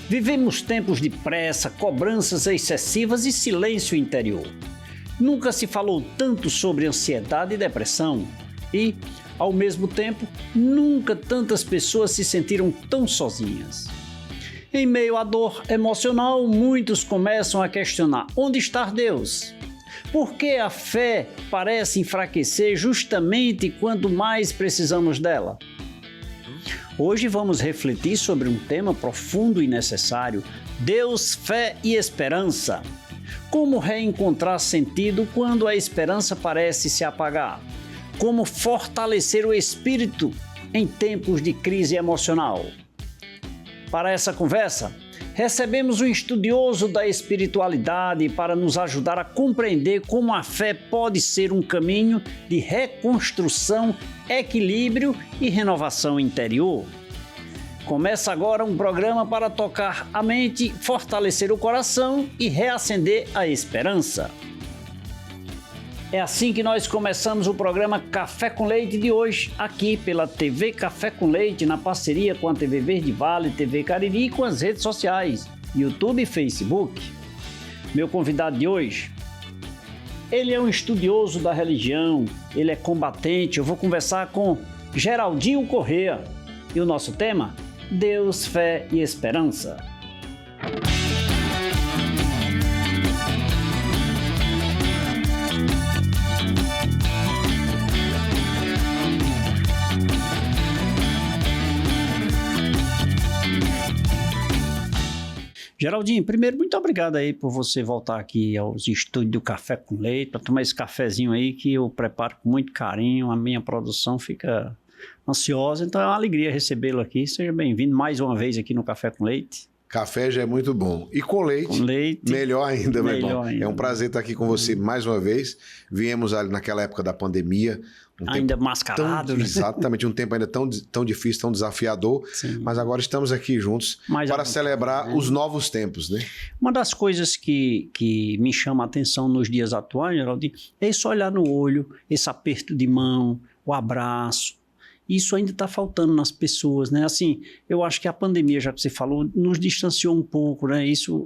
Vivemos tempos de pressa, cobranças excessivas e silêncio interior. Nunca se falou tanto sobre ansiedade e depressão e, ao mesmo tempo, nunca tantas pessoas se sentiram tão sozinhas. Em meio à dor emocional, muitos começam a questionar: onde está Deus? Por que a fé parece enfraquecer justamente quando mais precisamos dela? Hoje vamos refletir sobre um tema profundo e necessário: Deus, fé e esperança. Como reencontrar sentido quando a esperança parece se apagar? Como fortalecer o espírito em tempos de crise emocional? Para essa conversa, recebemos um estudioso da espiritualidade para nos ajudar a compreender como a fé pode ser um caminho de reconstrução, equilíbrio e renovação interior. Começa agora um programa para tocar a mente, fortalecer o coração e reacender a esperança. É assim que nós começamos o programa Café com Leite de hoje, aqui pela TV Café com Leite, na parceria com a TV Verde Vale, TV Cariri e com as redes sociais, YouTube e Facebook. Meu convidado de hoje, ele é um estudioso da religião, ele é combatente. Eu vou conversar com Geraldinho Corrêa e o nosso tema: Deus, fé e esperança. Geraldinho, primeiro, muito obrigado aí por você voltar aqui aos estúdios do Café com Leite, para tomar esse cafezinho aí que eu preparo com muito carinho, a minha produção fica ansiosa, então é uma alegria recebê-lo aqui. Seja bem-vindo mais uma vez aqui no Café com Leite. Café já é muito bom. E com leite melhor ainda, meu irmão. É um prazer estar aqui com você mais uma vez. Viemos ali naquela época da pandemia. Ainda mascarado. Exatamente, um tempo ainda tão difícil, tão desafiador. Sim. Mas agora estamos aqui juntos para celebrar os novos tempos, né? Uma das coisas que me chama a atenção nos dias atuais, Geraldinho, é isso olhar no olho, esse aperto de mão, o abraço. Isso ainda está faltando nas pessoas, né? Assim, eu acho que a pandemia, já que você falou, nos distanciou um pouco, né? Isso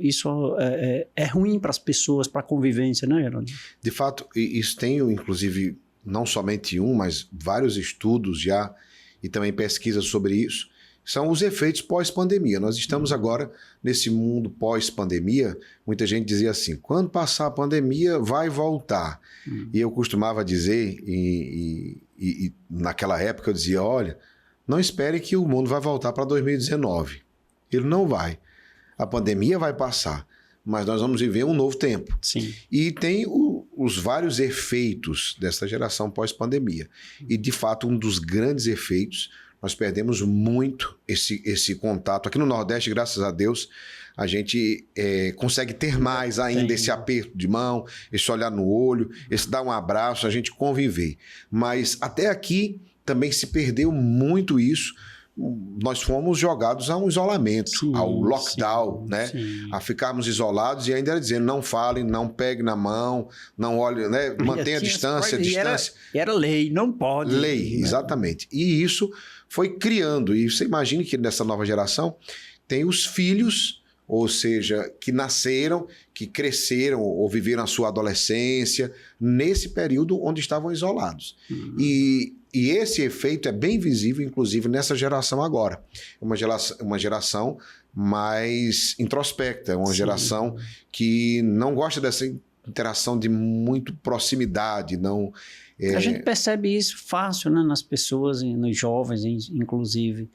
é ruim para as pessoas, para a convivência, né, Geraldinho? De fato, isso tem, inclusive, não somente mas vários estudos já e também pesquisas sobre isso, são os efeitos pós-pandemia. Nós estamos agora nesse mundo pós-pandemia. Muita gente dizia assim: quando passar a pandemia, vai voltar. E eu costumava dizer, e naquela época eu dizia: olha, não espere que o mundo vai voltar para 2019. Ele não vai. A pandemia vai passar, mas nós vamos viver um novo tempo. Sim. E tem os vários efeitos dessa geração pós-pandemia. E, de fato, um dos grandes efeitos, nós perdemos muito esse contato. Aqui no Nordeste, graças a Deus, a gente consegue ter mais ainda esse aperto de mão, esse olhar no olho, esse dar um abraço, a gente conviver. Mas até aqui também se perdeu muito isso. Nós fomos jogados a um isolamento, ao lockdown, né? Sim. A ficarmos isolados e ainda era dizendo: não falem, não pegue na mão, não olhe, né? Mantenha a distância, distância. Era lei, não pode. Lei, exatamente. E isso foi criando, e você imagina que nessa nova geração tem os filhos, ou seja, que nasceram, que cresceram ou viveram a sua adolescência nesse período onde estavam isolados. E esse efeito é bem visível, inclusive, nessa geração agora. Uma geração mais introspecta, uma geração que não gosta dessa interação de muito proximidade. A gente percebe isso fácil, né, nas pessoas, nos jovens, inclusive,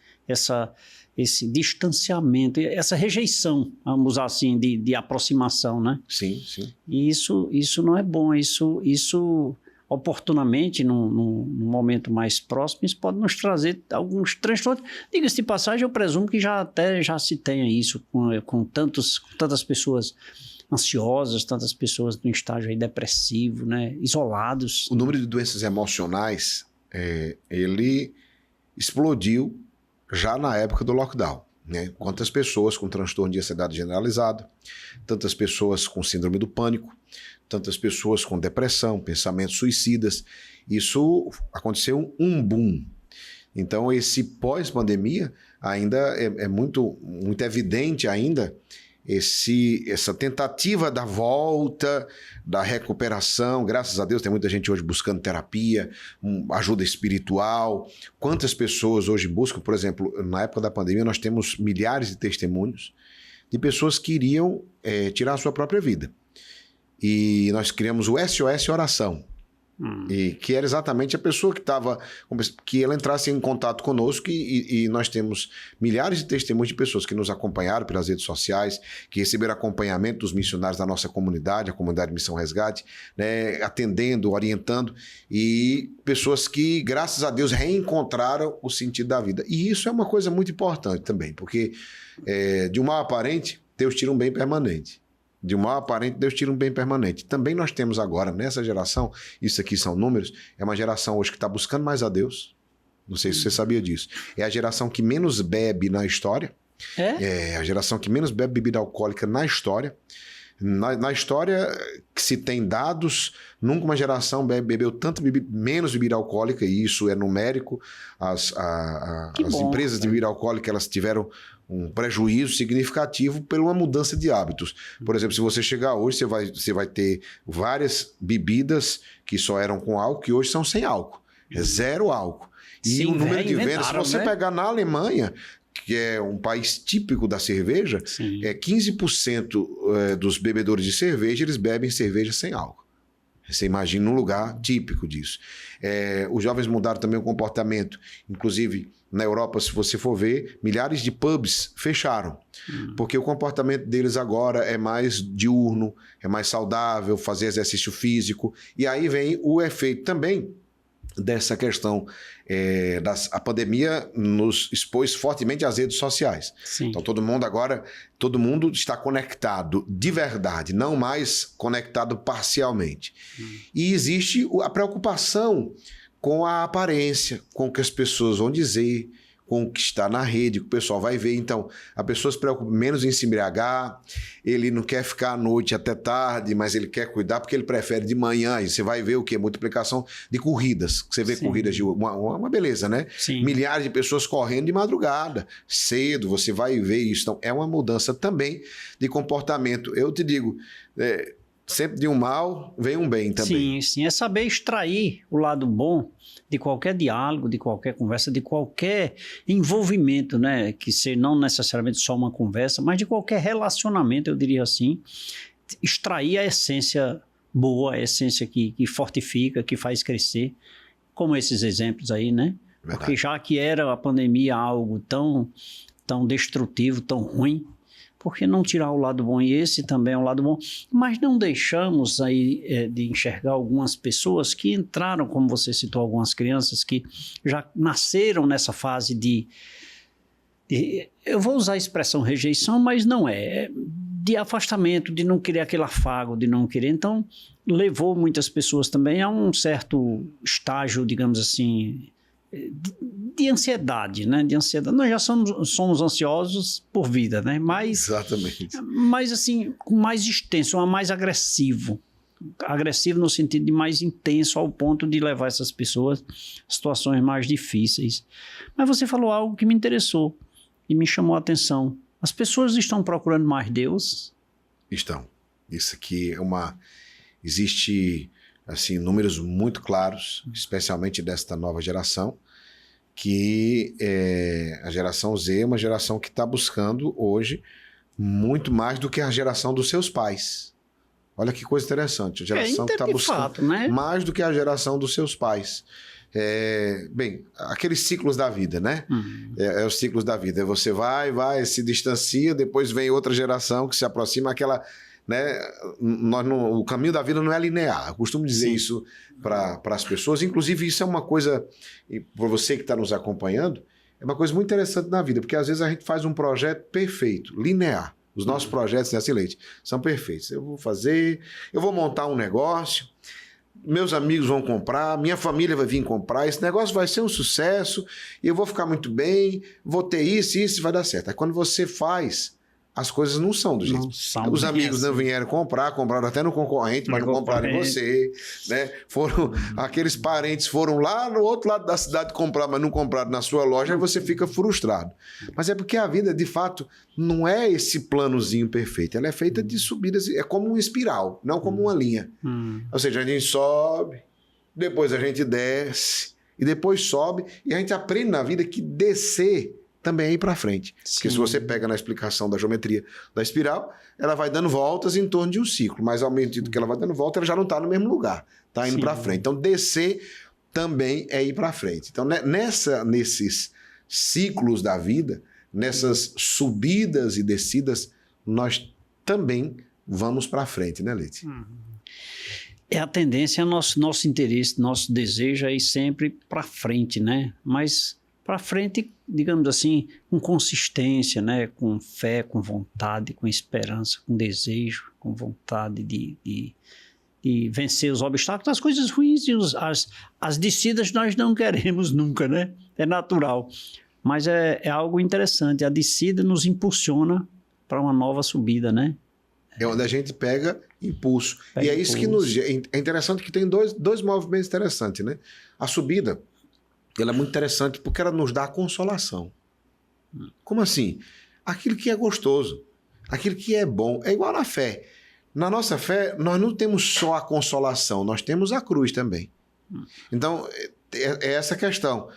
esse distanciamento, essa rejeição, vamos usar assim, de aproximação, né? Sim, sim. E isso não é bom, isso oportunamente, num momento mais próximo, isso pode nos trazer alguns transtornos. Diga-se de passagem, eu presumo que já se tenha isso com tantas pessoas ansiosas, tantas pessoas no estágio aí depressivo, né, isolados. O número de doenças emocionais, ele explodiu já na época do lockdown, né? Quantas pessoas com transtorno de ansiedade generalizado, tantas pessoas com síndrome do pânico, tantas pessoas com depressão, pensamentos suicidas. Isso aconteceu um boom. Então, esse pós-pandemia ainda é muito evidente ainda essa tentativa da volta, da recuperação. Graças a Deus tem muita gente hoje buscando terapia, ajuda espiritual. Quantas pessoas hoje buscam, por exemplo, na época da pandemia nós temos milhares de testemunhos de pessoas que iriam tirar a sua própria vida. E nós criamos o SOS Oração. E que era exatamente a pessoa que ela entrasse em contato conosco e nós temos milhares de testemunhos de pessoas que nos acompanharam pelas redes sociais, que receberam acompanhamento dos missionários da nossa comunidade, a comunidade Missão Resgate, né, atendendo, orientando, e pessoas que, graças a Deus, reencontraram o sentido da vida. E isso é uma coisa muito importante também, porque de um mal aparente, Deus tira um bem permanente. De um mal aparente, Deus tira um bem permanente. Também nós temos agora, nessa geração, isso aqui são números, é uma geração hoje que está buscando mais a Deus. Não sei se você sabia disso. É a geração que menos bebe na história. É a geração que menos bebe bebida alcoólica na história. Na história que se tem dados, nunca uma geração bebeu menos bebida alcoólica, e isso é numérico. As empresas de bebida alcoólica, elas tiveram um prejuízo significativo por uma mudança de hábitos. Por exemplo, se você chegar hoje, você vai ter várias bebidas que só eram com álcool, que hoje são sem álcool. É zero álcool. E sim, o número de vendas, se você pegar na Alemanha, que é um país típico da cerveja, 15% dos bebedores de cerveja, eles bebem cerveja sem álcool. Você imagina um lugar típico disso. Os jovens mudaram também o comportamento. Inclusive, na Europa, se você for ver, milhares de pubs fecharam. Porque o comportamento deles agora é mais diurno, é mais saudável, fazer exercício físico. E aí vem o efeito também dessa questão. A pandemia nos expôs fortemente às redes sociais. Sim. Então todo mundo está conectado de verdade, não mais conectado parcialmente. E existe a preocupação com a aparência, com o que as pessoas vão dizer, com o que está na rede, que o pessoal vai ver. Então, a pessoa se preocupa menos em se embriagar, ele não quer ficar à noite até tarde, mas ele quer cuidar porque ele prefere de manhã. E você vai ver o quê? Multiplicação de corridas. Você vê corridas de uma beleza, né? Sim. Milhares de pessoas correndo de madrugada, cedo, você vai ver isso. Então, é uma mudança também de comportamento. Eu te digo, sempre de um mal vem um bem também. Sim. É saber extrair o lado bom de qualquer diálogo, de qualquer conversa, de qualquer envolvimento, né? Que seja não necessariamente só uma conversa, mas de qualquer relacionamento, eu diria assim. Extrair a essência boa, a essência que fortifica, que faz crescer, como esses exemplos aí, né? Verdade. Porque já que era a pandemia algo tão destrutivo, tão ruim, por que não tirar o lado bom? E esse também é um lado bom. Mas não deixamos aí de enxergar algumas pessoas que entraram, como você citou, algumas crianças que já nasceram nessa fase de eu vou usar a expressão rejeição, mas não de afastamento, de não querer aquele afago, de não querer. Então, levou muitas pessoas também a um certo estágio, digamos assim, de ansiedade, né? De ansiedade. Nós já somos ansiosos por vida, né? Exatamente. Mas assim, mais extenso, mais agressivo. Agressivo no sentido de mais intenso, ao ponto de levar essas pessoas a situações mais difíceis. Mas você falou algo que me interessou e me chamou a atenção. As pessoas estão procurando mais Deus? Estão. Isso aqui existe assim, números muito claros, especialmente desta nova geração, que a geração Z é uma geração que está buscando hoje muito mais do que a geração dos seus pais. Olha que coisa interessante. A geração que está buscando fato, né? Mais do que a geração dos seus pais. Bem, aqueles ciclos da vida, né? Os ciclos da vida. Você vai, se distancia, depois vem outra geração que se aproxima, aquela... Né? O caminho da vida não é linear. Eu costumo dizer isso para as pessoas. Inclusive, isso é uma coisa, para você que está nos acompanhando, é uma coisa muito interessante na vida, porque às vezes a gente faz um projeto perfeito, linear. Os nossos projetos nessa Leite são perfeitos. Eu vou montar um negócio, meus amigos vão comprar, minha família vai vir comprar, esse negócio vai ser um sucesso, eu vou ficar muito bem, vou ter isso, vai dar certo. Aí quando você faz as coisas não são do jeito. Os amigos não vieram compraram até no concorrente, mas não compraram em você, né? Aqueles parentes foram lá no outro lado da cidade comprar, mas não compraram na sua loja, aí você fica frustrado. Mas é porque a vida, de fato, não é esse planozinho perfeito. Ela é feita de subidas, é como uma espiral, não como uma linha. Ou seja, a gente sobe, depois a gente desce, e depois sobe, e a gente aprende na vida que descer também é ir para frente. Sim. Porque se você pega na explicação da geometria da espiral, ela vai dando voltas em torno de um ciclo, mas ao mesmo tempo que ela vai dando volta, ela já não está no mesmo lugar, está indo para frente. Então, descer também é ir para frente. Então, nesses ciclos da vida, nessas subidas e descidas, nós também vamos para frente, né, Leite? É a tendência, nosso interesse, nosso desejo é ir sempre para frente, né? Mas para frente, digamos assim, com consistência, né? Com fé, com vontade, com esperança, com desejo, com vontade de vencer os obstáculos. As coisas ruins e as descidas nós não queremos nunca, né? É natural. Mas é algo interessante. A descida nos impulsiona para uma nova subida, né? É onde a gente pega impulso. E é isso que nos... É interessante que tem dois movimentos interessantes, né? A subida, ela é muito interessante porque ela nos dá consolação. Como assim? Aquilo que é gostoso, aquilo que é bom. É igual na fé. Na nossa fé, nós não temos só a consolação, nós temos a cruz também. Então, é essa questão.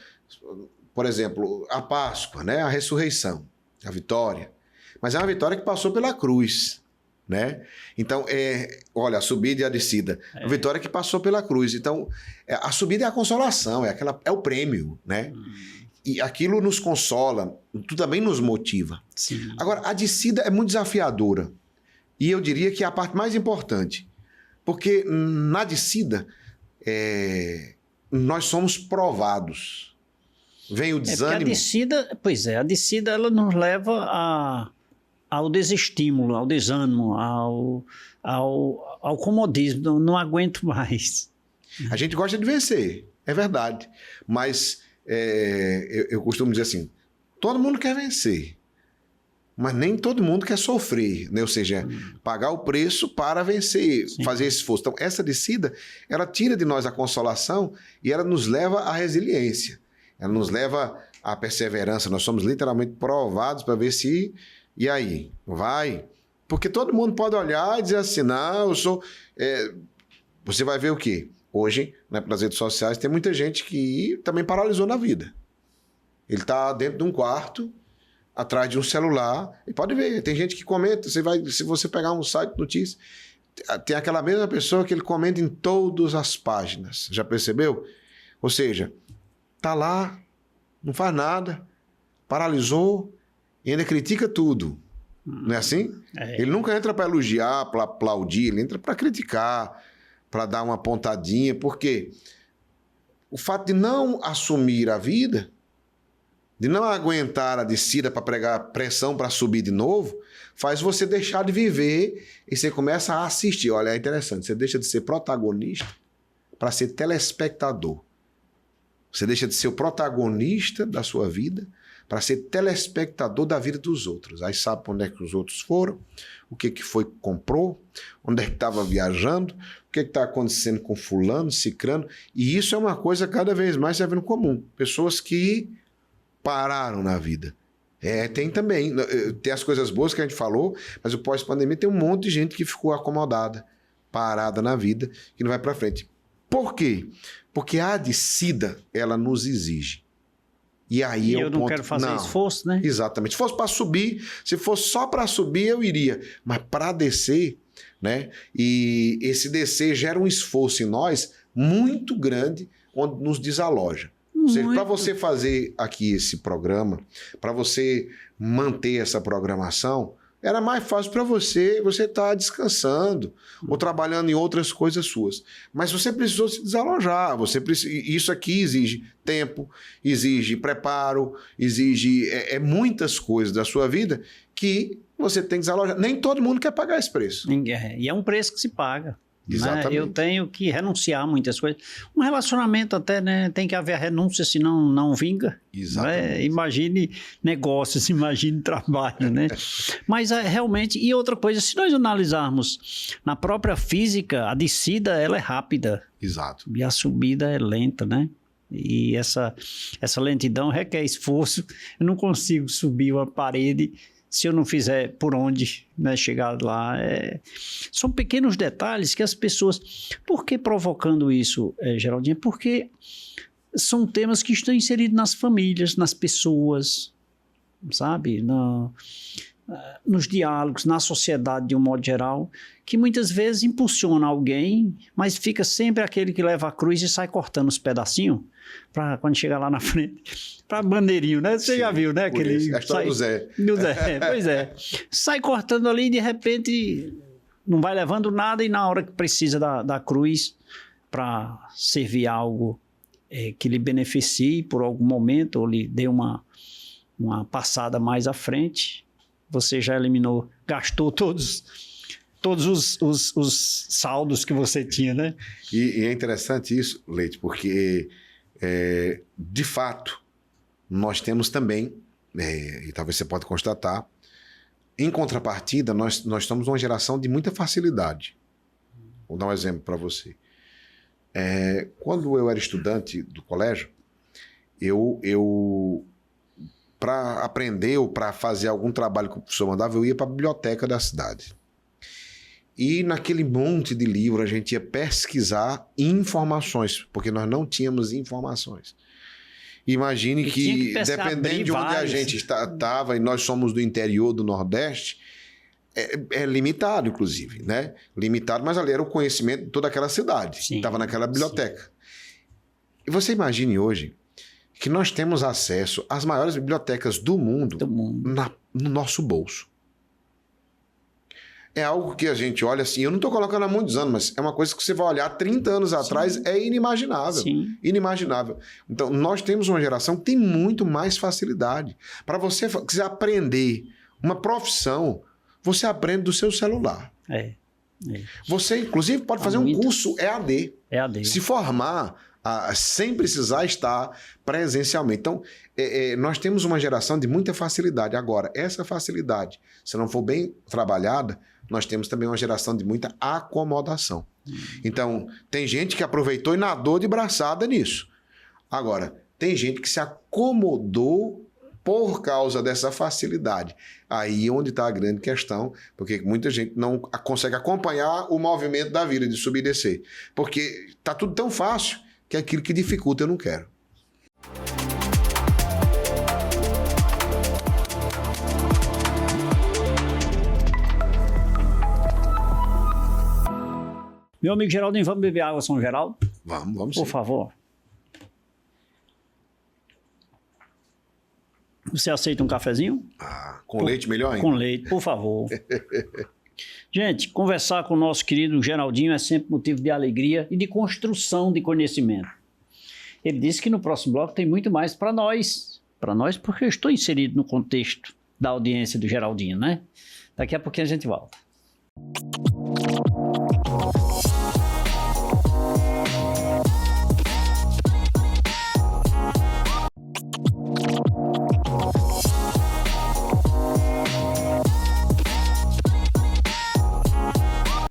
Por exemplo, a Páscoa, né? A ressurreição, a vitória. Mas é uma vitória que passou pela cruz, né? Então, olha, a subida e a descida. A vitória que passou pela cruz. Então, a subida é a consolação, é o prêmio, né? E aquilo nos consola, também nos motiva. Sim. Agora, a descida é muito desafiadora. E eu diria que é a parte mais importante. Porque na descida, nós somos provados. Vem o desânimo. A descida ela nos leva ao desestímulo, ao desânimo, ao comodismo. Não aguento mais. A gente gosta de vencer, é verdade. Mas eu costumo dizer assim, todo mundo quer vencer, mas nem todo mundo quer sofrer, né? Ou seja, pagar o preço para vencer, fazer esse esforço. Então, essa descida, ela tira de nós a consolação e ela nos leva à resiliência. Ela nos leva à perseverança. Nós somos literalmente provados para ver se... E aí? Vai? Porque todo mundo pode olhar e dizer assim, não, eu sou... Você vai ver o quê? Hoje, né, nas redes sociais, tem muita gente que também paralisou na vida. Ele está dentro de um quarto, atrás de um celular, e pode ver, tem gente que comenta, se você pegar um site de notícias, tem aquela mesma pessoa que ele comenta em todas as páginas. Já percebeu? Ou seja, tá lá, não faz nada, paralisou e ainda critica tudo. Não é assim? Ele nunca entra para elogiar, para aplaudir, ele entra para criticar, para dar uma pontadinha, porque o fato de não assumir a vida, de não aguentar a descida para pregar pressão para subir de novo, faz você deixar de viver e você começa a assistir. Olha, é interessante, você deixa de ser protagonista para ser telespectador. Você deixa de ser o protagonista da sua vida para ser telespectador da vida dos outros. Aí sabe para onde é que os outros foram, o que foi que comprou, onde é que estava viajando, o que está acontecendo com fulano, cicrano. E isso é uma coisa cada vez mais se vendo comum. Pessoas que pararam na vida. Tem também. Tem as coisas boas que a gente falou, mas o pós-pandemia tem um monte de gente que ficou acomodada, parada na vida, que não vai para frente. Por quê? Porque a descida, ela nos exige. E aí eu não quero fazer esforço, né? Exatamente. Se fosse para subir, se fosse só para subir, eu iria. Mas para descer, né? E esse descer gera um esforço em nós muito grande, onde nos desaloja. Ou seja, para você fazer aqui esse programa, para você manter essa programação, era mais fácil para você estar descansando ou trabalhando em outras coisas suas. Mas você precisou se desalojar. Isso aqui exige tempo, exige preparo, exige muitas coisas da sua vida que você tem que desalojar. Nem todo mundo quer pagar esse preço. E é um preço que se paga. Exatamente. Né? Eu tenho que renunciar a muitas coisas. Um relacionamento até, né, tem que haver renúncia, senão não vinga. Exatamente. Né? Imagine negócios, imagine trabalho, né? Mas realmente, e outra coisa, se nós analisarmos na própria física, a descida ela é rápida. Exato. E a subida é lenta, né? E essa lentidão requer esforço. Eu não consigo subir uma parede se eu não fizer por onde, né, chegar lá. São pequenos detalhes que as pessoas... Por que provocando isso, Geraldinho? Porque são temas que estão inseridos nas famílias, nas pessoas, sabe? Nos diálogos, na sociedade de um modo geral, que muitas vezes impulsiona alguém, mas fica sempre aquele que leva a cruz e sai cortando os pedacinhos, para quando chegar lá na frente, para bandeirinho, né? Você já viu, né? A história do Zé. Do Zé, pois é. Sai cortando ali e de repente não vai levando nada e na hora que precisa da cruz para servir algo que lhe beneficie por algum momento ou lhe dê uma passada mais à frente, você já eliminou, gastou todos os saldos que você tinha, né? E é interessante isso, Leite, porque de fato nós temos também, e talvez você pode constatar, em contrapartida nós estamos numa geração de muita facilidade. Vou dar um exemplo para você. Quando eu era estudante do colégio, eu para aprender ou para fazer algum trabalho que o professor mandava, eu ia para a biblioteca da cidade. E naquele monte de livro a gente ia pesquisar informações, porque nós não tínhamos informações. Imagine que dependendo de onde a gente estava, e nós somos do interior do Nordeste, é limitado, inclusive, né? Limitado, mas ali era o conhecimento de toda aquela cidade. Estava naquela biblioteca. Sim. E você imagine hoje que nós temos acesso às maiores bibliotecas do mundo. No nosso bolso. É algo que a gente olha assim, eu não estou colocando há muitos anos, mas é uma coisa que você vai olhar 30 anos atrás, é inimaginável. Sim. Inimaginável. Então, nós temos uma geração que tem muito mais facilidade. Para você quiser aprender uma profissão, você aprende do seu celular. Você, inclusive, pode fazer um curso EAD. Se formar sem precisar estar presencialmente. Então, nós temos uma geração de muita facilidade. Agora, essa facilidade, se não for bem trabalhada, nós temos também uma geração de muita acomodação. Então, tem gente que aproveitou e nadou de braçada nisso. Agora, tem gente que se acomodou por causa dessa facilidade. Aí é onde está a grande questão, porque muita gente não consegue acompanhar o movimento da vida, de subir e descer. Porque está tudo tão fácil que aquilo que dificulta eu não quero. Meu amigo Geraldinho, vamos beber água São Geraldo? Vamos Por favor. Você aceita um cafezinho? Com leite melhor ainda? Com leite, por favor. Gente, conversar com o nosso querido Geraldinho é sempre motivo de alegria e de construção de conhecimento. Ele disse que no próximo bloco tem muito mais para nós. Para nós, porque eu estou inserido no contexto da audiência do Geraldinho, né? Daqui a pouquinho a gente volta.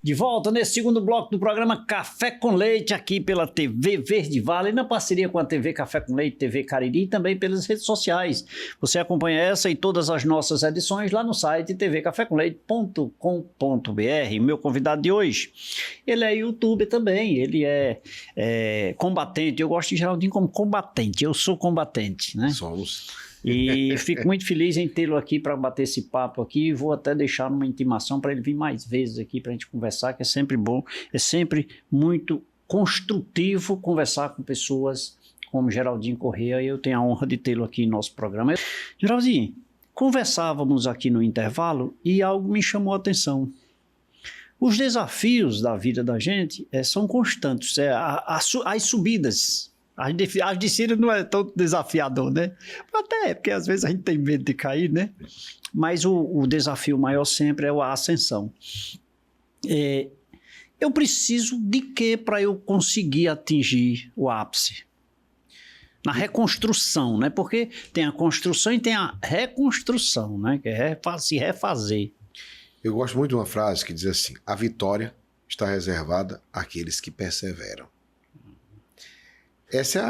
De volta nesse segundo bloco do programa Café com Leite, aqui pela TV Verde Vale, na parceria com a TV Café com Leite, TV Cariri e também pelas redes sociais. Você acompanha essa e todas as nossas edições lá no site tvcafécomleite.com.br. Meu convidado de hoje, ele é youtuber também, ele é combatente. Eu gosto de Geraldinho como combatente, eu sou combatente, né? Somos. E fico muito feliz em tê-lo aqui para bater esse papo aqui. Vou até deixar uma intimação para ele vir mais vezes aqui para a gente conversar, que é sempre bom, é sempre muito construtivo conversar com pessoas como Geraldinho Corrêa, e eu tenho a honra de tê-lo aqui em nosso programa. Geraldinho, conversávamos aqui no intervalo e algo me chamou a atenção. Os desafios da vida da gente são constantes, as subidas. As descidas não é tão desafiador, né? Até porque às vezes a gente tem medo de cair, né? Mas o desafio maior sempre é a ascensão. eu preciso de quê para eu conseguir atingir o ápice? Na reconstrução, né? Porque tem a construção e tem a reconstrução, né? Que é se refazer. Eu gosto muito de uma frase que diz assim: a vitória está reservada àqueles que perseveram. Essa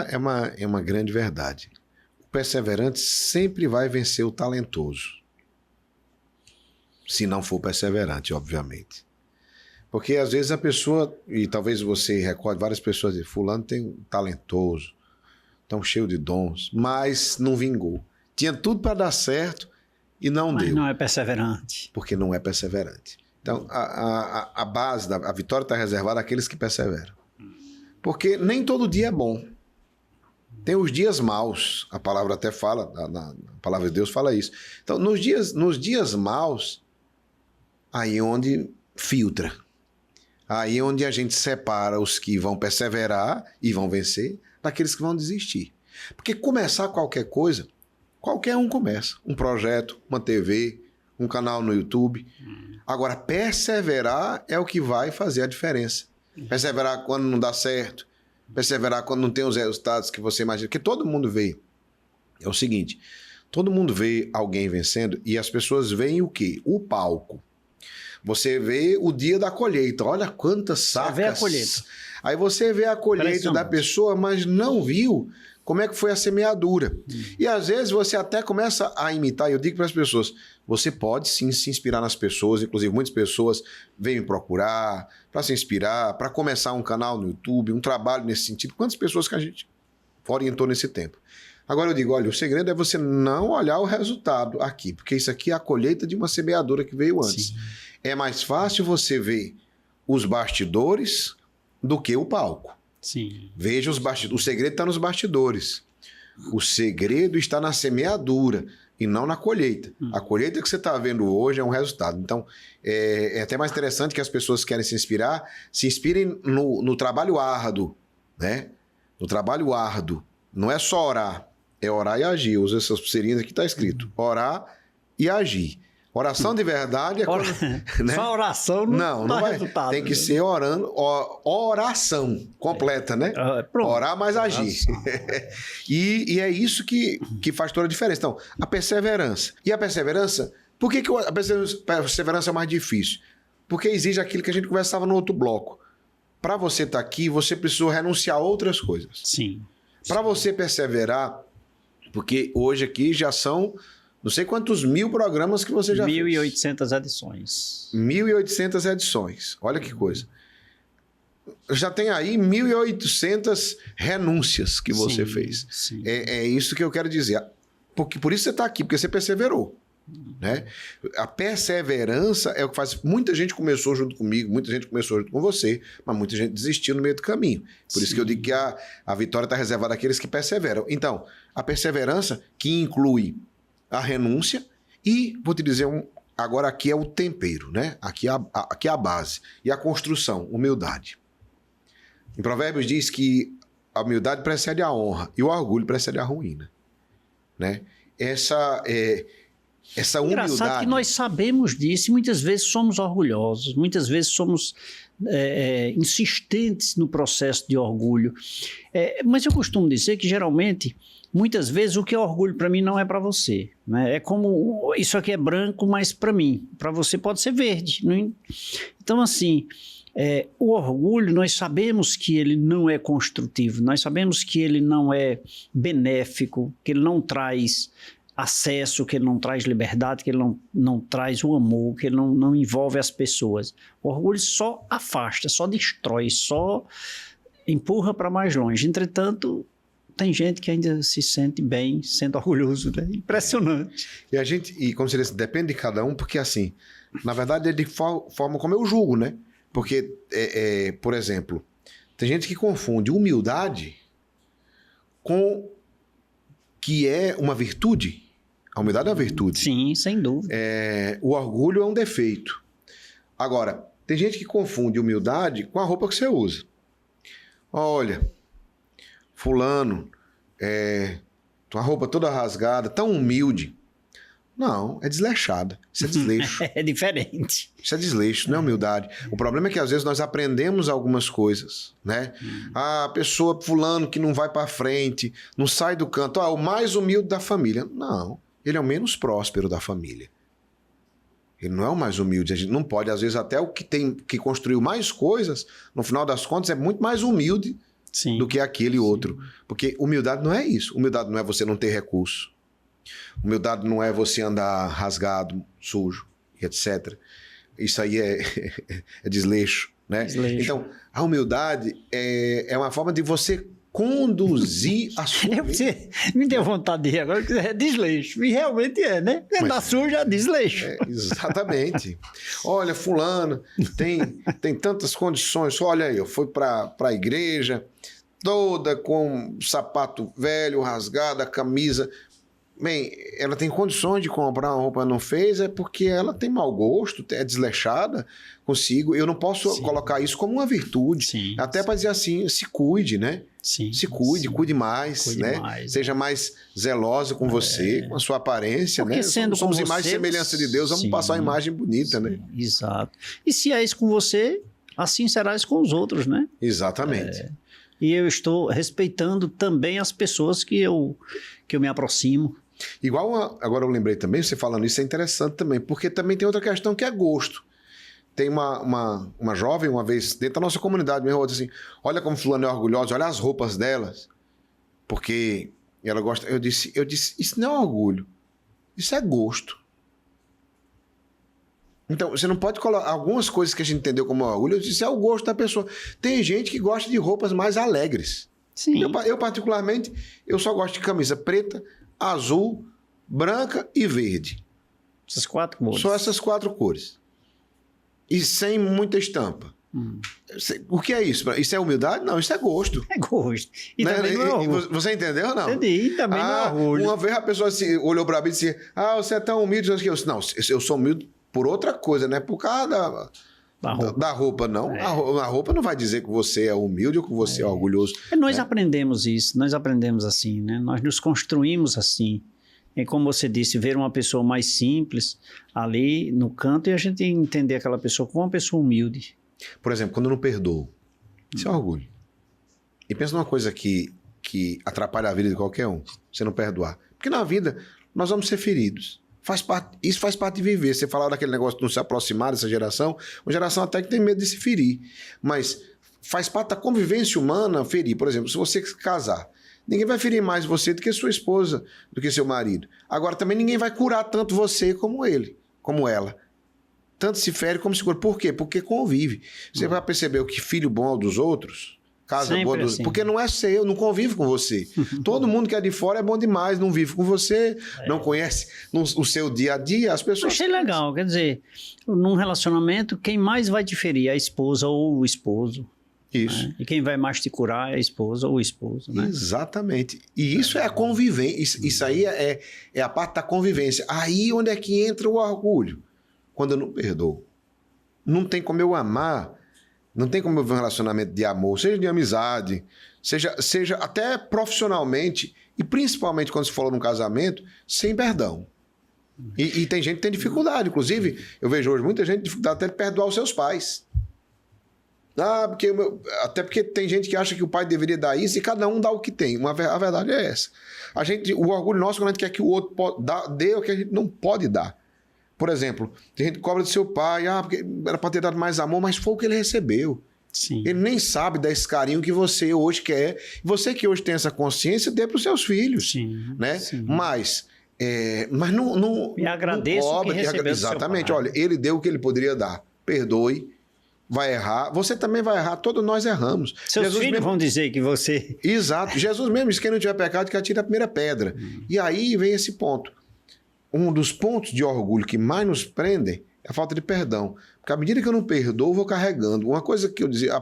é uma grande verdade. O perseverante sempre vai vencer o talentoso. Se não for perseverante, obviamente. Porque às vezes a pessoa, e talvez você recorde várias pessoas, fulano tem um talentoso, tão cheio de dons, mas não vingou. Tinha tudo para dar certo e não deu. Mas não é perseverante. Porque não é perseverante. Então, a base a vitória está reservada àqueles que perseveram. Porque nem todo dia é bom. Tem os dias maus. A palavra até fala, a palavra de Deus fala isso. Então, nos dias maus, aí é onde filtra. Aí é onde a gente separa os que vão perseverar e vão vencer daqueles que vão desistir. Porque começar qualquer coisa, qualquer um começa. Um projeto, uma TV, um canal no YouTube. Agora, perseverar é o que vai fazer a diferença. Perseverar quando não dá certo. Perseverar quando não tem os resultados que você imagina. Porque todo mundo vê. É o seguinte, todo mundo vê alguém vencendo e as pessoas veem o quê? O palco. Você vê o dia da colheita. Olha quantas sacas. Você vê a colheita. Aí você vê a colheita da pessoa, mas não viu como é que foi a semeadura. E às vezes você até começa a imitar. Eu digo para as pessoas, você pode sim se inspirar nas pessoas. Inclusive muitas pessoas vêm me procurar para se inspirar, para começar um canal no YouTube, um trabalho nesse sentido. Quantas pessoas que a gente orientou nesse tempo? Agora eu digo, olha, o segredo é você não olhar o resultado aqui, porque isso aqui é a colheita de uma semeadura que veio antes. Sim. É mais fácil você ver os bastidores do que o palco. Sim. Veja os bastidores. O segredo está nos bastidores. O segredo está na semeadura e não na colheita. A colheita que você está vendo hoje é um resultado. Então, é até mais interessante que as pessoas que querem se inspirem no trabalho árduo, né? No trabalho árduo. Não é só orar, é orar e agir. Usa essas pulseirinhas aqui, está escrito. Orar e agir. Oração de verdade é quando, né? Só oração não dá vai. Resultado. Tem que ser oração completa, né? Orar mais agir. E é isso que faz toda a diferença. Então, a perseverança. E a perseverança, por que a perseverança é mais difícil? Porque exige aquilo que a gente conversava no outro bloco. Para você estar aqui, você precisou renunciar a outras coisas. Sim. Para você perseverar, porque hoje aqui já são... Não sei quantos 1000 programas que você já fez. 1.800 edições. 1.800 edições. Olha que coisa. Já tem aí 1.800 renúncias que você fez. Sim. É isso que eu quero dizer. Por isso você está aqui, porque você perseverou. Né? A perseverança é o que faz... Muita gente começou junto comigo, muita gente começou junto com você, mas muita gente desistiu no meio do caminho. Por isso que eu digo que a vitória está reservada àqueles que perseveram. Então, a perseverança que inclui a renúncia e, vou te dizer, agora aqui é o tempero, né? Aqui é a base. E a construção, humildade. Em Provérbios diz que a humildade precede a honra e o orgulho precede a ruína. Né? Essa humildade... Engraçado que nós sabemos disso e muitas vezes somos orgulhosos, muitas vezes somos insistentes no processo de orgulho. Mas eu costumo dizer que, geralmente... Muitas vezes o que é orgulho para mim não é para você. Né? É como, isso aqui é branco, mas para mim, para você pode ser verde. Né? Então, assim, o orgulho, nós sabemos que ele não é construtivo, nós sabemos que ele não é benéfico, que ele não traz acesso, que ele não traz liberdade, que ele não traz o amor, que ele não envolve as pessoas. O orgulho só afasta, só destrói, só empurra para mais longe. Entretanto... Tem gente que ainda se sente bem sendo orgulhoso, né? Impressionante. E como você disse, depende de cada um, porque assim, na verdade é de forma como eu julgo, né? Porque, por exemplo, tem gente que confunde humildade com que é uma virtude. A humildade é uma virtude. Sim, sem dúvida. O orgulho é um defeito. Agora, tem gente que confunde humildade com a roupa que você usa. Olha... Fulano, tua roupa toda rasgada, tão humilde. Não, é desleixada. Isso é desleixo. É diferente. Isso é desleixo, não é humildade. O problema é que às vezes nós aprendemos algumas coisas, né? A pessoa fulano que não vai para frente, não sai do canto, o mais humilde da família. Não, ele é o menos próspero da família. Ele não é o mais humilde. A gente não pode, às vezes, até o que tem que construiu mais coisas, no final das contas, é muito mais humilde do que aquele outro. Porque humildade não é isso. Humildade não é você não ter recurso. Humildade não é você andar rasgado, sujo, etc. Isso aí é desleixo, né? Desleixo. Então, a humildade é uma forma de você conduzir a sua vida. Você me deu vontade de rir agora, porque é desleixo. E realmente é, né? Andar sujo é desleixo. Exatamente. Olha, fulano tem tantas condições. Olha aí, eu fui para a igreja toda com sapato velho, rasgado, a camisa. Bem, ela tem condições de comprar uma roupa, não fez, é porque ela tem mau gosto, é desleixada consigo. Eu não posso colocar isso como uma virtude. Até para dizer assim, se cuide, né? Se cuide, cuide mais, né? Seja mais zelosa com você, com a sua aparência, porque né? sendo Somos com imagem e você, semelhança de Deus, vamos passar uma imagem bonita, né? Exato. E se é isso com você, assim serás com os outros, né? Exatamente. E eu estou respeitando também as pessoas que eu me aproximo. Agora eu lembrei também, você falando isso é interessante também, porque também tem outra questão que é gosto. Tem uma jovem, uma vez, dentro da nossa comunidade mesmo, assim, olha como fulano é orgulhosa, olha as roupas delas, porque ela gosta. Eu disse, isso não é orgulho, isso é gosto. Então, você não pode colocar algumas coisas que a gente entendeu como orgulho, eu disse, é o gosto da pessoa. Tem gente que gosta de roupas mais alegres. Sim. Eu particularmente, eu só gosto de camisa preta, azul, branca e verde. Essas 4 cores. Só essas 4 cores. E sem muita estampa. O que é isso? Isso é humildade? Não, isso é gosto. É gosto. E né? também não é orgulho. Você entendeu ou não? Entendi. E também não é orgulho. Uma vez a pessoa olhou para mim e disse, você é tão humilde. Eu disse, não, eu sou humilde por outra coisa, né? Por causa da roupa, não. A roupa não vai dizer que você é humilde ou que você é orgulhoso. Nós aprendemos isso, nós aprendemos assim, né? Nós nos construímos assim. E como você disse, ver uma pessoa mais simples ali no canto e a gente entender aquela pessoa como uma pessoa humilde. Por exemplo, quando eu não perdoo, isso é orgulho. E pensa numa coisa que atrapalha a vida de qualquer um, você não perdoar. Porque na vida nós vamos ser feridos. Isso faz parte de viver. Você falava daquele negócio de não se aproximar dessa geração, uma geração até que tem medo de se ferir. Mas faz parte da convivência humana ferir. Por exemplo, se você casar, ninguém vai ferir mais você do que sua esposa, do que seu marido. Agora, também ninguém vai curar tanto você como ele, como ela. Tanto se fere como se cura. Por quê? Porque convive. Você vai perceber o que filho bom é o dos outros, casa boa dos outros. Porque não é seu, não convive com você. Todo mundo que é de fora é bom demais, não vive com você, não conhece o seu dia a dia. As pessoas... Achei legal, quer dizer, num relacionamento, quem mais vai te ferir é a esposa ou o esposo. Isso. Né? E quem vai mais te curar é a esposa ou o esposo. Né? Exatamente. E isso é a convivência. Isso aí é a parte da convivência. Aí onde é que entra o orgulho? Quando eu não perdoo. Não tem como eu amar, não tem como eu ver um relacionamento de amor, seja de amizade, seja até profissionalmente, e principalmente quando se fala num casamento, sem perdão. E tem gente que tem dificuldade. Inclusive, eu vejo hoje muita gente com dificuldade até de perdoar os seus pais. Até porque tem gente que acha que o pai deveria dar isso e cada um dá o que tem. A verdade é essa. O orgulho nosso quando a gente quer que o outro dê o que a gente não pode dar. Por exemplo, tem gente que cobra do seu pai, porque era para ter dado mais amor, mas foi o que ele recebeu. Sim. Ele nem sabe dar esse carinho que você hoje quer. Você que hoje tem essa consciência, dê para os seus filhos. Sim, né? sim. Mas não... E agradeço não cobra, que recebeu exatamente. do seu pai. Olha, ele deu o que ele poderia dar. Perdoe. Vai errar, você também vai errar, todos nós erramos. Seus Jesus filhos vão dizer que você... Exato, Jesus mesmo disse que quem não tiver pecado que atire a primeira pedra. E aí vem esse ponto. Um dos pontos de orgulho que mais nos prendem é a falta de perdão. Porque à medida que eu não perdoo, eu vou carregando. Uma coisa que eu dizia,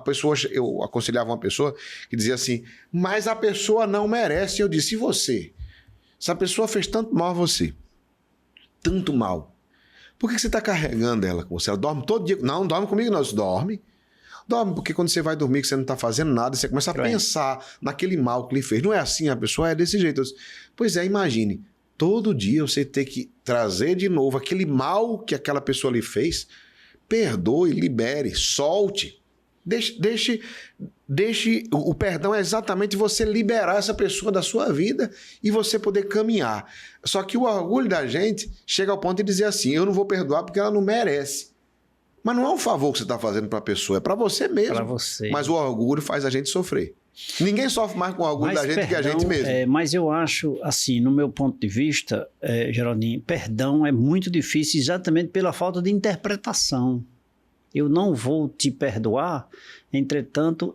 eu aconselhava uma pessoa que dizia assim, mas a pessoa não merece. Eu disse, e você? Se a pessoa fez tanto mal a você, tanto mal, por que você está carregando ela com você? Ela dorme todo dia? Não dorme comigo não, você dorme. Dorme, porque quando você vai dormir, que você não está fazendo nada, você começa a pensar naquele mal que lhe fez. Não é assim, a pessoa é desse jeito. Pois é, imagine, todo dia você ter que trazer de novo aquele mal que aquela pessoa lhe fez, perdoe, libere, solte. Deixe o perdão é exatamente você liberar essa pessoa da sua vida e você poder caminhar. Só que o orgulho da gente chega ao ponto de dizer assim, eu não vou perdoar porque ela não merece. Mas não é um favor que você está fazendo para a pessoa, é para você mesmo. Para você. Mas o orgulho faz a gente sofrer. Ninguém sofre mais com o orgulho da gente que a gente mesmo. Mas eu acho, assim, no meu ponto de vista, Geraldinho, perdão é muito difícil exatamente pela falta de interpretação. Eu não vou te perdoar, entretanto,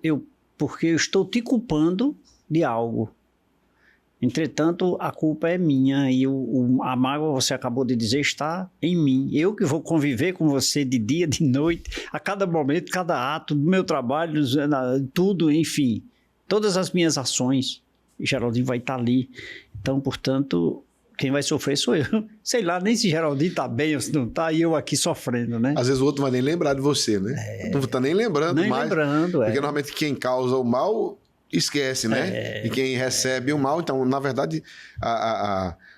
porque eu estou te culpando de algo. Entretanto, a culpa é minha e a mágoa, você acabou de dizer, está em mim. Eu que vou conviver com você de dia, de noite, a cada momento, cada ato do meu trabalho, tudo, enfim. Todas as minhas ações, Geraldinho vai estar ali. Então, portanto, quem vai sofrer sou eu. Sei lá, nem se Geraldinho está bem ou se não está, e eu aqui sofrendo, né? Às vezes o outro vai nem lembrar de você, né? Não está nem lembrando nem mais. Lembrando, porque normalmente quem causa o mal esquece, né? E quem recebe o mal, então, na verdade,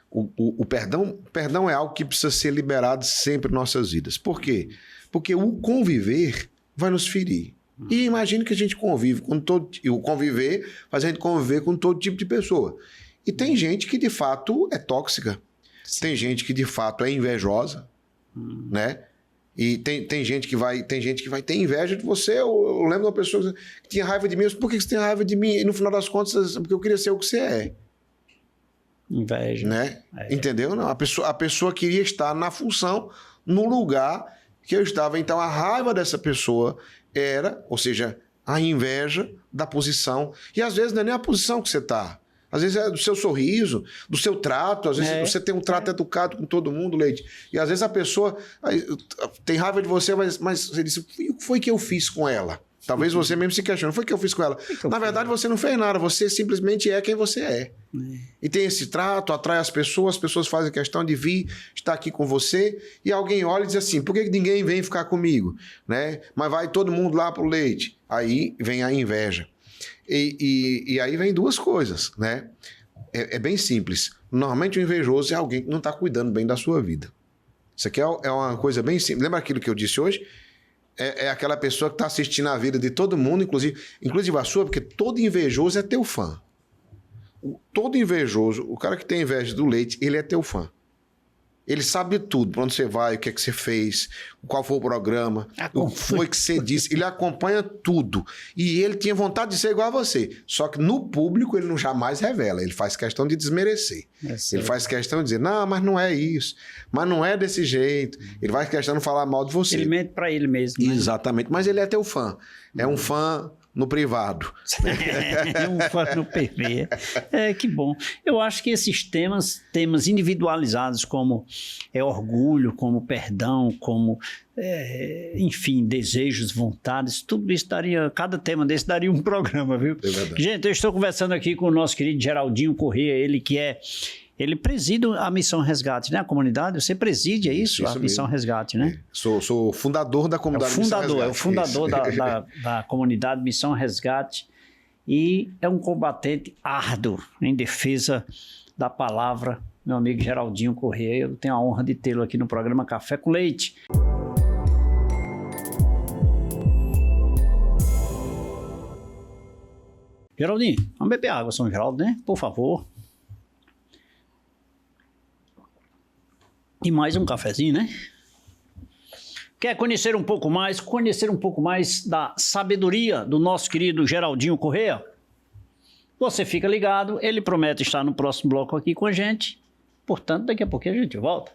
o perdão é algo que precisa ser liberado sempre em nossas vidas. Por quê? Porque o conviver vai nos ferir. E imagine que a gente convive com o conviver faz a gente conviver com todo tipo de pessoa. E tem gente que de fato é tóxica. Sim. Tem gente que de fato é invejosa, né? E tem gente que vai ter inveja de você. Eu lembro de uma pessoa que tinha raiva de mim. Eu disse, por que você tem raiva de mim? E no final das contas, porque eu queria ser o que você é. Inveja. Né? Entendeu? Não, a pessoa queria estar na função, no lugar que eu estava. Então a raiva dessa pessoa era, ou seja, a inveja da posição. E às vezes não é nem a posição que você está. Às vezes é do seu sorriso, do seu trato. Às vezes você tem um trato educado com todo mundo, Leite. E às vezes a pessoa tem raiva de você, mas você disse, o que foi que eu fiz com ela? Talvez você mesmo se questione, foi o que eu fiz com ela? Na verdade, você não fez nada, você simplesmente é quem você é. E tem esse trato, atrai as pessoas fazem questão de vir, estar aqui com você, e alguém olha e diz assim, por que ninguém vem ficar comigo? Né? Mas vai todo mundo lá pro Leite. Aí vem a inveja. E aí vem duas coisas, né? É bem simples. Normalmente o invejoso é alguém que não está cuidando bem da sua vida. Isso aqui é uma coisa bem simples. Lembra aquilo que eu disse hoje? É aquela pessoa que está assistindo a vida de todo mundo, inclusive a sua, porque todo invejoso é teu fã. Todo invejoso, o cara que tem inveja do Leite, ele é teu fã. Ele sabe tudo, para onde você vai, o que é que você fez, qual foi o programa, o que foi que você disse. Ele acompanha tudo. E ele tinha vontade de ser igual a você. Só que no público ele não jamais revela. Ele faz questão de desmerecer. Ele faz questão de dizer, não, mas não é isso. Mas não é desse jeito. Ele faz questão de falar mal de você. Ele mente para ele mesmo. Né? Exatamente. Mas ele é teu fã. É um fã no privado. Um fã no PV. Que bom. Eu acho que esses temas individualizados como orgulho, como perdão, como, enfim, desejos, vontades, tudo isso cada tema desse daria um programa, viu? É verdade. Gente, eu estou conversando aqui com o nosso querido Geraldinho Corrêa, ele preside a Missão Resgate, né? A comunidade, você preside, é isso? A Missão Resgate, né? Sou fundador da comunidade Missão Resgate. É o fundador da comunidade Missão Resgate e é um combatente árduo em defesa da palavra, meu amigo Geraldinho Corrêa. Eu tenho a honra de tê-lo aqui no programa Café com Leite. Geraldinho, vamos beber água, São Geraldo, né? Por favor. E mais um cafezinho, né? Quer conhecer um pouco mais da sabedoria do nosso querido Geraldinho Corrêa? Você fica ligado, ele promete estar no próximo bloco aqui com a gente. Portanto, daqui a pouquinho a gente volta.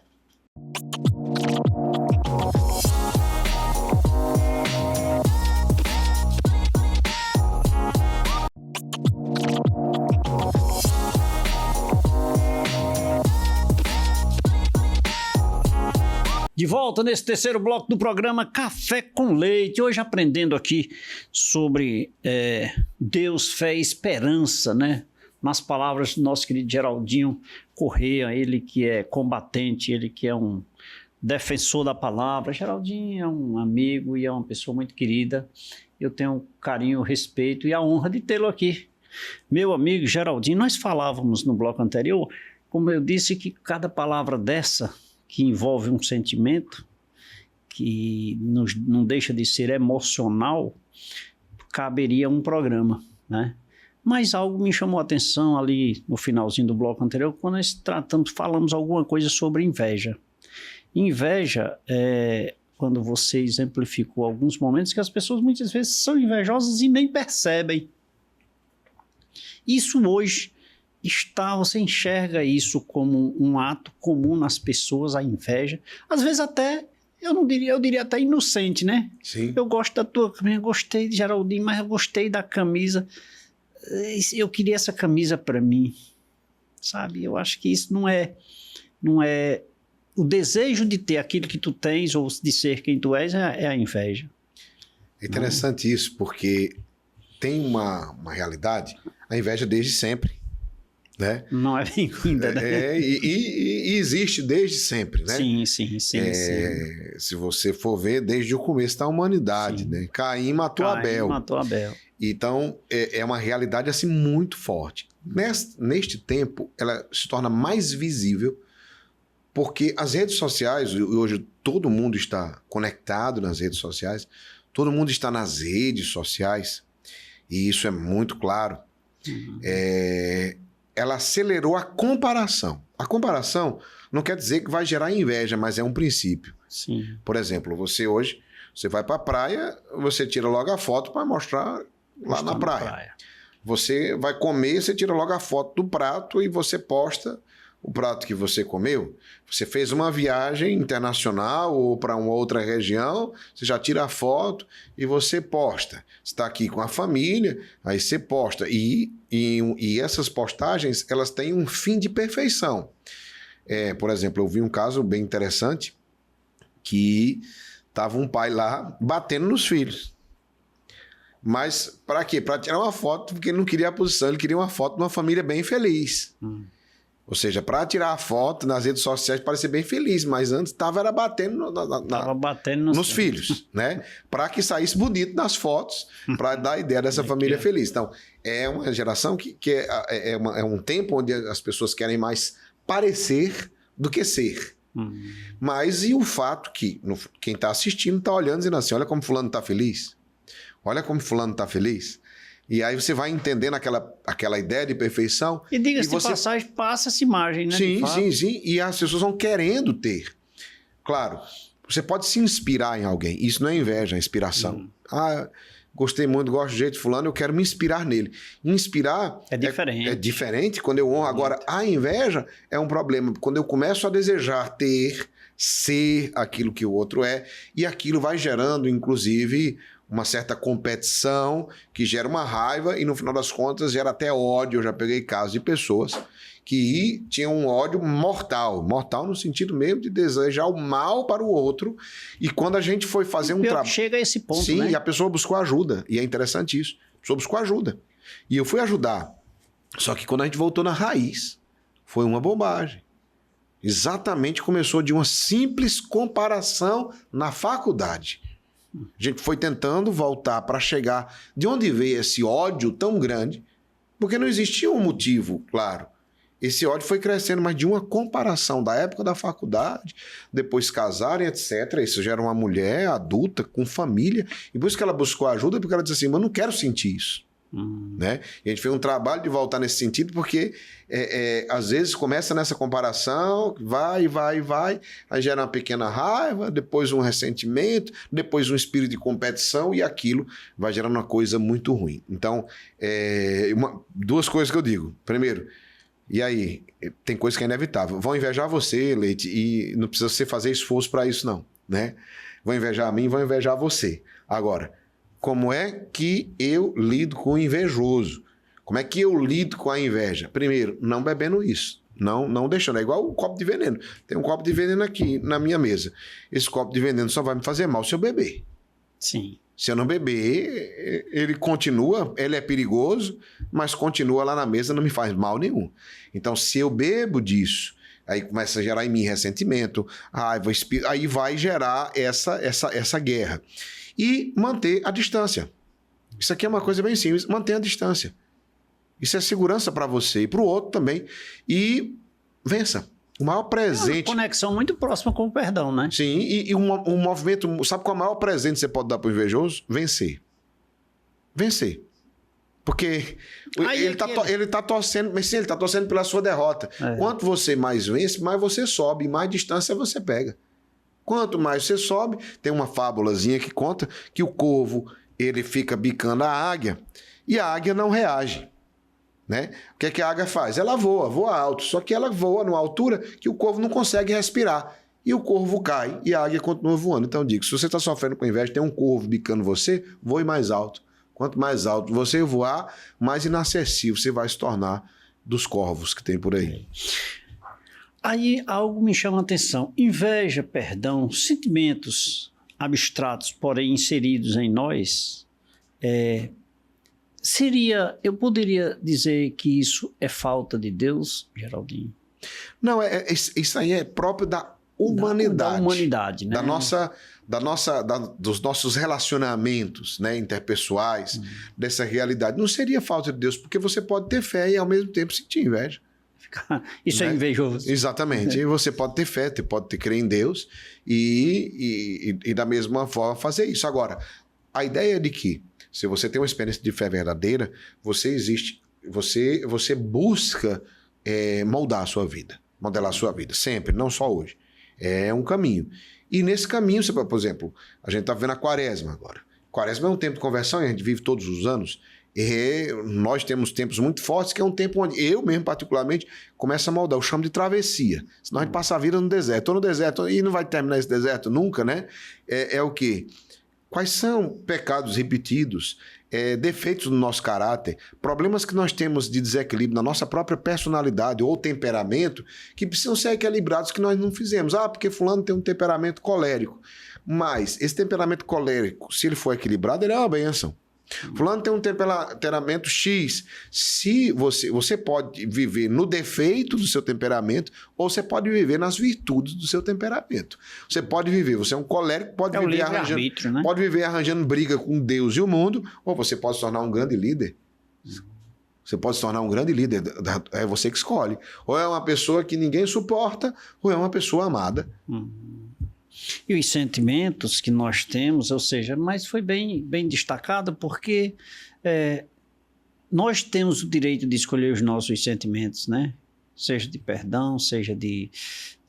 De volta nesse terceiro bloco do programa Café com Leite, hoje aprendendo aqui sobre Deus, fé e esperança, né? Nas palavras do nosso querido Geraldinho Corrêa, ele que é combatente, ele que é um defensor da palavra. Geraldinho é um amigo e é uma pessoa muito querida. Eu tenho um carinho, respeito e a honra de tê-lo aqui. Meu amigo Geraldinho, nós falávamos no bloco anterior como eu disse, que cada palavra dessa, que envolve um sentimento, que não deixa de ser emocional, caberia um programa, né? Mas algo me chamou a atenção ali no finalzinho do bloco anterior, quando nós falamos alguma coisa sobre inveja. Inveja é quando você exemplificou alguns momentos que as pessoas muitas vezes são invejosas e nem percebem. Isso hoje você enxerga isso como um ato comum nas pessoas, a inveja. Às vezes até, eu diria até inocente, né? Sim. Eu gosto da tua camisa, gostei de Geraldinho, mas eu gostei da camisa. Eu queria essa camisa para mim, sabe? Eu acho que isso não é o desejo de ter aquilo que tu tens ou de ser quem tu és, é a inveja. É interessante isso, porque tem uma realidade, a inveja desde sempre, né? Não é bem-vinda, né? E existe desde sempre, né? Sim. Se você for ver, desde o começo da humanidade, Sim. né? Caim matou Abel. Então, é uma realidade assim muito forte. Neste tempo, ela se torna mais visível porque as redes sociais, hoje todo mundo está conectado nas redes sociais, todo mundo está nas redes sociais, e isso é muito claro. Uhum. Ela acelerou a comparação. A comparação não quer dizer que vai gerar inveja, mas é um princípio. Sim. Por exemplo, você vai para a praia, você tira logo a foto para mostrar lá na praia. Você vai comer, você tira logo a foto do prato e você posta o prato que você comeu. Você fez uma viagem internacional ou para uma outra região, você já tira a foto e você posta. Você está aqui com a família, aí você posta. E essas postagens, elas têm um fim de perfeição. Por exemplo, eu vi um caso bem interessante que estava um pai lá batendo nos filhos. Mas para quê? Para tirar uma foto, porque ele não queria a posição, ele queria uma foto de uma família bem feliz. Ou seja, para tirar a foto nas redes sociais parecia bem feliz, mas antes estava batendo, nos filhos, né? Para que saísse bonito nas fotos, para dar a ideia dessa família feliz. Então, é uma geração que é um tempo onde as pessoas querem mais parecer do que ser. Mas e o fato que quem está assistindo está olhando e dizendo assim, olha como fulano está feliz, olha como fulano está feliz. E aí você vai entendendo aquela ideia de perfeição. E diga-se de passagem, passa essa imagem, né? Sim. E as pessoas vão querendo ter. Claro, você pode se inspirar em alguém. Isso não é inveja, é inspiração. Gostei muito, gosto do jeito de fulano, eu quero me inspirar nele. Inspirar é diferente. É diferente quando eu honro. Agora, a inveja é um problema. Quando eu começo a desejar ser aquilo que o outro é, e aquilo vai gerando, inclusive, uma certa competição que gera uma raiva e no final das contas gera até ódio. Eu já peguei casos de pessoas que tinham um ódio mortal no sentido mesmo de desejar o mal para o outro, e quando a gente foi fazer um trabalho... Chega a esse ponto, Sim, né? E a pessoa buscou ajuda, e é interessante isso, a pessoa buscou ajuda, e eu fui ajudar, só que quando a gente voltou na raiz, foi uma bobagem. Exatamente, começou de uma simples comparação na faculdade. A gente foi tentando voltar para chegar de onde veio esse ódio tão grande, porque não existia um motivo, claro. Esse ódio foi crescendo, mas de uma comparação da época da faculdade, depois casarem, etc. Isso já era uma mulher adulta, com família, e por isso que ela buscou ajuda, porque ela disse assim, mas eu não quero sentir isso. Né? E a gente fez um trabalho de voltar nesse sentido, porque às vezes começa nessa comparação, vai, aí gera uma pequena raiva, depois um ressentimento, depois um espírito de competição, e aquilo vai gerando uma coisa muito ruim. Então, duas coisas que eu digo. Primeiro, e aí, tem coisa que é inevitável. Vão invejar você, Leite, e não precisa você fazer esforço para isso, não. Né? Vão invejar a mim, vão invejar você. Agora, como é que eu lido com o invejoso? Como é que eu lido com a inveja? Primeiro, não bebendo isso. Não deixando. É igual um copo de veneno. Tem um copo de veneno aqui na minha mesa. Esse copo de veneno só vai me fazer mal se eu beber. Sim. Se eu não beber, ele é perigoso, mas continua lá na mesa, não me faz mal nenhum. Então, se eu bebo disso, aí começa a gerar em mim ressentimento, raiva, aí vai gerar essa guerra. E manter a distância. Isso aqui é uma coisa bem simples, manter a distância. Isso é segurança para você e para o outro também. E vença. O maior presente... É uma conexão muito próxima com o perdão, né? Sim, e um movimento... Sabe qual é o maior presente que você pode dar para o invejoso? Vencer. Vencer. Porque ele tá torcendo, mas sim, ele tá torcendo pela sua derrota. Quanto você mais vence, mais você sobe, mais distância você pega. Quanto mais você sobe, tem uma fábulazinha que conta que o corvo, ele fica bicando a águia e a águia não reage. Né? O que é que a águia faz? Ela voa alto, só que ela voa numa altura que o corvo não consegue respirar. E o corvo cai e a águia continua voando. Então eu digo, se você está sofrendo com inveja, tem um corvo bicando você, voe mais alto. Quanto mais alto você voar, mais inacessível você vai se tornar dos corvos que tem por aí. Aí algo me chama a atenção. Inveja, perdão, sentimentos abstratos, porém inseridos em nós, eu poderia dizer que isso é falta de Deus, Geraldinho? Não, isso aí é próprio da humanidade. Da humanidade, né? Dos nossos relacionamentos, né, interpessoais, dessa realidade. Não seria falta de Deus, porque você pode ter fé e ao mesmo tempo sentir inveja. Isso é invejoso. Exatamente. E você pode ter fé, pode ter crer em Deus e da mesma forma fazer isso. Agora, a ideia de que se você tem uma experiência de fé verdadeira, você busca moldar a sua vida, modelar a sua vida, sempre, não só hoje. É um caminho. E nesse caminho, por exemplo, a gente está vendo a quaresma agora. Quaresma é um tempo de conversão e a gente vive todos os anos. E nós temos tempos muito fortes, que é um tempo onde eu mesmo, particularmente, começo a moldar. Eu chamo de travessia. Senão a gente passa a vida no deserto. Estou no deserto e não vai terminar esse deserto nunca, né? É o quê? Quais são pecados repetidos, defeitos no nosso caráter, problemas que nós temos de desequilíbrio na nossa própria personalidade ou temperamento que precisam ser equilibrados que nós não fizemos. Porque fulano tem um temperamento colérico. Mas esse temperamento colérico, se ele for equilibrado, ele é uma bênção. Fulano tem um temperamento X. Se você pode viver no defeito do seu temperamento ou você pode viver nas virtudes do seu temperamento. Você pode viver, você é um colérico, pode viver arranjando briga com Deus e o mundo, ou você pode se tornar um grande líder. Você pode se tornar um grande líder, é você que escolhe. Ou é uma pessoa que ninguém suporta, ou é uma pessoa amada. E os sentimentos que nós temos, ou seja, mas foi bem destacado porque nós temos o direito de escolher os nossos sentimentos, né? Seja de perdão, seja de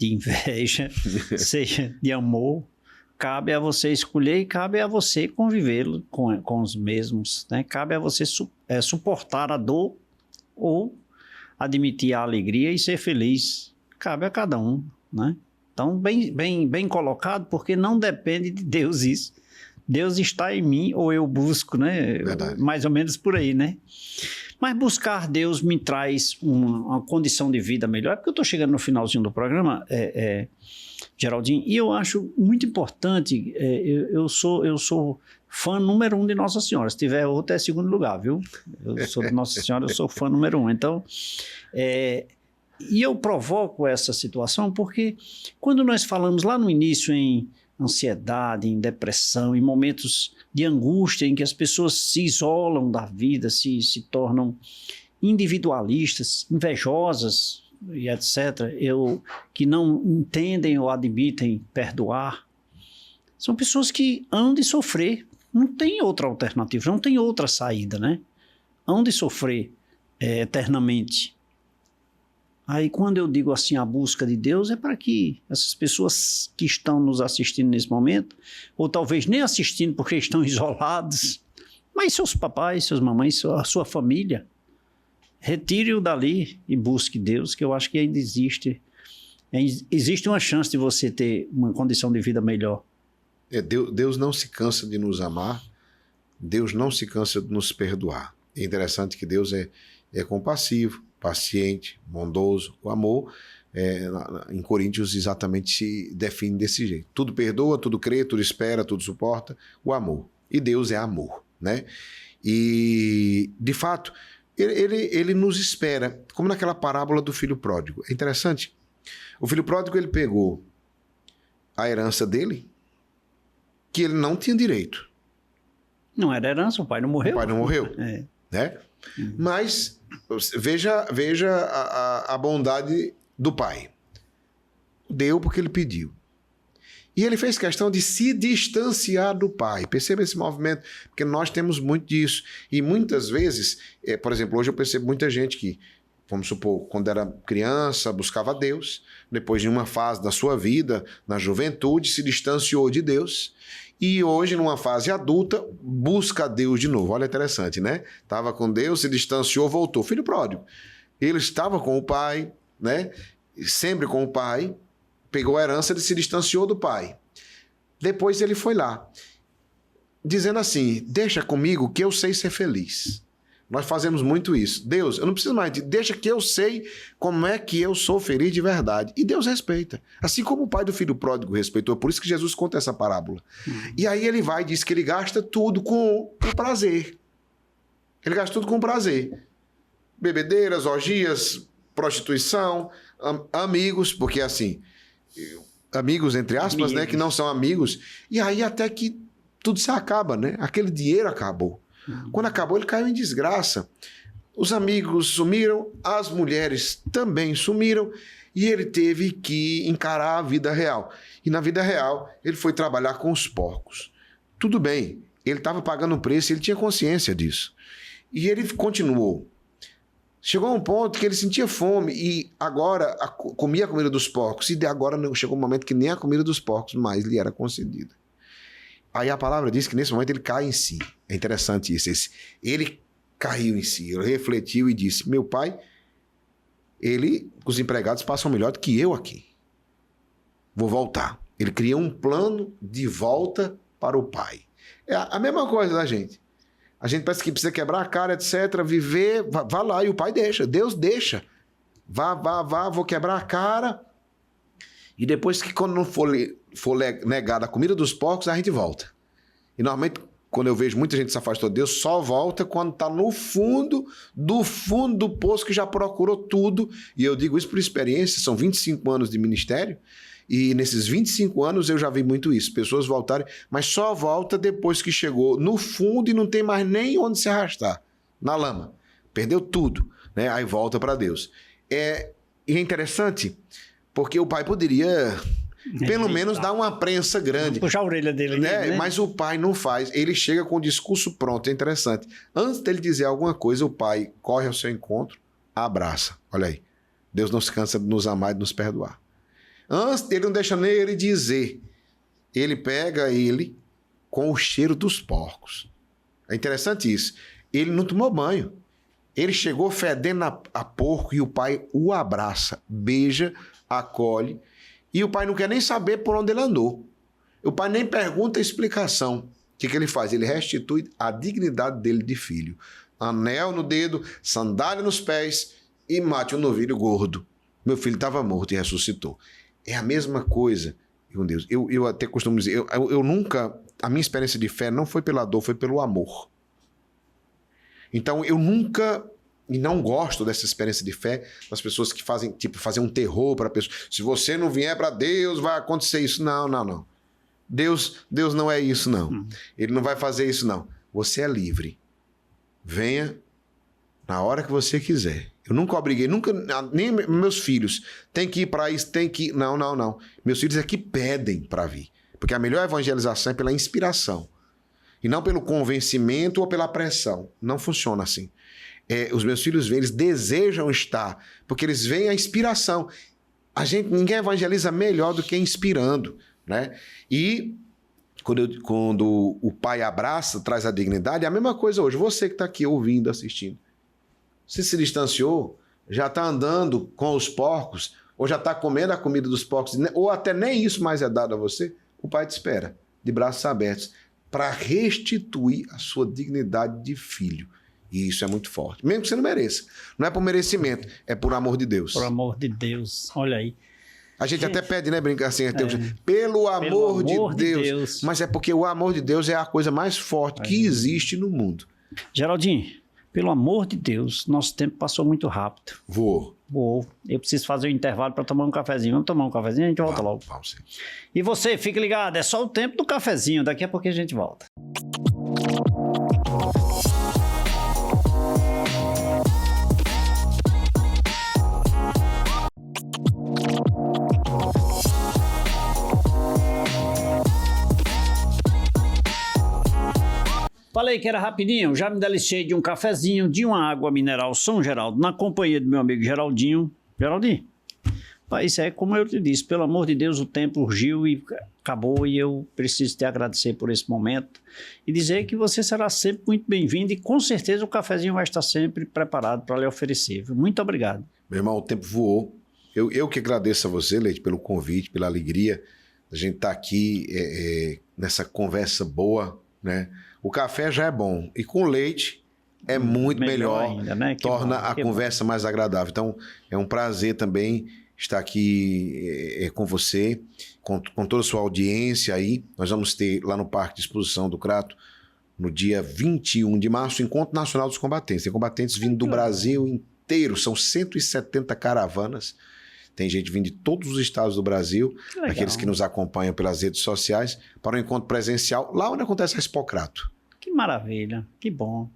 inveja, seja de amor. Cabe a você escolher e cabe a você conviver com os mesmos, né? Cabe a você suportar a dor ou admitir a alegria e ser feliz. Cabe a cada um, né? Então, bem colocado, porque não depende de Deus isso. Deus está em mim ou eu busco, né? Verdade. Mais ou menos por aí, né? Mas buscar Deus me traz uma condição de vida melhor. É porque eu estou chegando no finalzinho do programa, Geraldinho, e eu acho muito importante, eu sou fã número 1 de Nossa Senhora. Se tiver outro, é segundo lugar, viu? Eu sou de Nossa Senhora, eu sou fã número 1. Então, e eu provoco essa situação porque quando nós falamos lá no início em ansiedade, em depressão, em momentos de angústia em que as pessoas se isolam da vida, se tornam individualistas, invejosas e etc., que não entendem ou admitem perdoar, são pessoas que hão de sofrer. Não tem outra alternativa, não tem outra saída, né? Hão de sofrer eternamente. Aí quando eu digo assim a busca de Deus é para que essas pessoas que estão nos assistindo nesse momento, ou talvez nem assistindo porque estão isolados, mas seus papais, suas mamães, a sua família, retire-o dali e busque Deus, que eu acho que ainda existe uma chance de você ter uma condição de vida melhor. Deus não se cansa de nos amar, Deus não se cansa de nos perdoar. É interessante que Deus é compassivo, paciente, bondoso. O amor, em Coríntios, exatamente se define desse jeito. Tudo perdoa, tudo crê, tudo espera, tudo suporta. O amor. E Deus é amor, né? E, de fato, ele nos espera, como naquela parábola do filho pródigo. É interessante. O filho pródigo, ele pegou a herança dele, que ele não tinha direito. Não era herança, o pai não morreu. O pai não morreu, né? Mas veja a bondade do pai. Deu porque ele pediu. E ele fez questão de se distanciar do pai. Perceba esse movimento, porque nós temos muito disso. E muitas vezes, por exemplo, hoje eu percebo muita gente que, vamos supor, quando era criança, buscava Deus, depois de uma fase da sua vida, na juventude, se distanciou de Deus, e hoje, numa fase adulta, busca Deus de novo. Olha, interessante, né? Estava com Deus, se distanciou, voltou. Filho pródigo. Ele estava com o pai, né? Sempre com o pai, pegou a herança e se distanciou do pai. Depois ele foi lá, dizendo assim, deixa comigo que eu sei ser feliz. Nós fazemos muito isso. Deus, eu não preciso mais de... Deixa que eu sei como é que eu sou feliz de verdade. E Deus respeita. Assim como o pai do filho pródigo respeitou. Por isso que Jesus conta essa parábola. E aí ele vai e diz que ele gasta tudo com prazer. Ele gasta tudo com prazer. Bebedeiras, orgias, prostituição, amigos, porque assim... amigos, entre aspas, né? Que não são amigos. E aí até que tudo se acaba, né? Aquele dinheiro acabou. Quando acabou, ele caiu em desgraça. Os amigos sumiram, as mulheres também sumiram e ele teve que encarar a vida real. E na vida real, ele foi trabalhar com os porcos. Tudo bem, ele estava pagando um preço, ele tinha consciência disso. E ele continuou. Chegou a um ponto que ele sentia fome e agora comia a comida dos porcos. E agora chegou um momento que nem a comida dos porcos mais lhe era concedida. Aí a palavra diz que nesse momento ele cai em si. É interessante isso. Ele caiu em si, ele refletiu e disse, meu pai, os empregados passam melhor do que eu aqui. Vou voltar. Ele cria um plano de volta para o pai. É a mesma coisa da gente. A gente parece que precisa quebrar a cara, etc. Viver, vá lá e o pai deixa. Deus deixa. Vá, vou quebrar a cara. E depois que quando não for negada a comida dos porcos, a gente volta. E normalmente, quando eu vejo muita gente se afastou de Deus, só volta quando está no fundo do poço que já procurou tudo. E eu digo isso por experiência, são 25 anos de ministério. E nesses 25 anos eu já vi muito isso. Pessoas voltarem, mas só volta depois que chegou no fundo e não tem mais nem onde se arrastar. Na lama. Perdeu tudo, né? Aí volta para Deus. E é interessante... porque o pai poderia, pelo menos, dar uma prensa grande. Puxar a orelha dele. Né? Mas o pai não faz. Ele chega com o discurso pronto. É interessante. Antes dele dizer alguma coisa, o pai corre ao seu encontro, abraça. Olha aí. Deus não se cansa de nos amar e de nos perdoar. Antes, ele não deixa nem ele dizer. Ele pega ele com o cheiro dos porcos. É interessante isso. Ele não tomou banho. Ele chegou fedendo a porco e o pai o abraça, beija, acolhe, e o pai não quer nem saber por onde ele andou. O pai nem pergunta a explicação. O que ele faz? Ele restitui a dignidade dele de filho. Anel no dedo, sandália nos pés e mate um novilho gordo. Meu filho estava morto e ressuscitou. É a mesma coisa com Deus. Eu até costumo dizer, eu nunca, a minha experiência de fé não foi pela dor, foi pelo amor. Então eu nunca... e não gosto dessa experiência de fé das pessoas que fazem um terror para a pessoa. Se você não vier para Deus, vai acontecer isso. Não. Deus não é isso, não. Ele não vai fazer isso, não. Você é livre. Venha na hora que você quiser. Eu nunca obriguei, nem meus filhos. Tem que ir para isso, tem que ir. Não. Meus filhos é que pedem para vir. Porque a melhor evangelização é pela inspiração. E não pelo convencimento ou pela pressão. Não funciona assim. Os meus filhos vêm, eles desejam estar, porque eles veem a inspiração. Ninguém evangeliza melhor do que inspirando, né? E quando o pai abraça, traz a dignidade, é a mesma coisa hoje. Você que está aqui ouvindo, assistindo. Você se distanciou, já está andando com os porcos, ou já está comendo a comida dos porcos, ou até nem isso mais é dado a você, o pai te espera, de braços abertos, para restituir a sua dignidade de filho. E isso é muito forte. Mesmo que você não mereça. Não é por merecimento, é por amor de Deus. Por amor de Deus. Olha aí. A gente até pede, né, brincar assim, pelo amor de Deus. Mas é porque o amor de Deus é a coisa mais forte que existe no mundo. Geraldinho, pelo amor de Deus, nosso tempo passou muito rápido. Vou. Eu preciso fazer um intervalo para tomar um cafezinho. Vamos tomar um cafezinho e a gente volta logo. Vamos sim. E você, fique ligado, é só o tempo do cafezinho. Daqui a pouquinho a gente volta. Falei que era rapidinho, já me deliciei de um cafezinho, de uma água mineral São Geraldo, na companhia do meu amigo Geraldinho. Geraldinho, isso é como eu te disse, pelo amor de Deus, o tempo urgiu e acabou e eu preciso te agradecer por esse momento e dizer que você será sempre muito bem-vindo e com certeza o cafezinho vai estar sempre preparado para lhe oferecer. Muito obrigado. Meu irmão, o tempo voou. Eu que agradeço a você, Leite, pelo convite, pela alegria da gente estar aqui nessa conversa boa, né? O café já é bom e com leite é muito melhor ainda, né? Torna a conversa mais agradável. Então, é um prazer também estar aqui com você, com toda a sua audiência aí. Nós vamos ter lá no Parque de Exposição do Crato, no dia 21 de março, o Encontro Nacional dos Combatentes. Tem combatentes vindo do Brasil inteiro, são 170 caravanas. Tem gente vindo de todos os estados do Brasil, aqueles que nos acompanham pelas redes sociais, para um encontro presencial, lá onde acontece a Expo Crato. Que maravilha, que bom.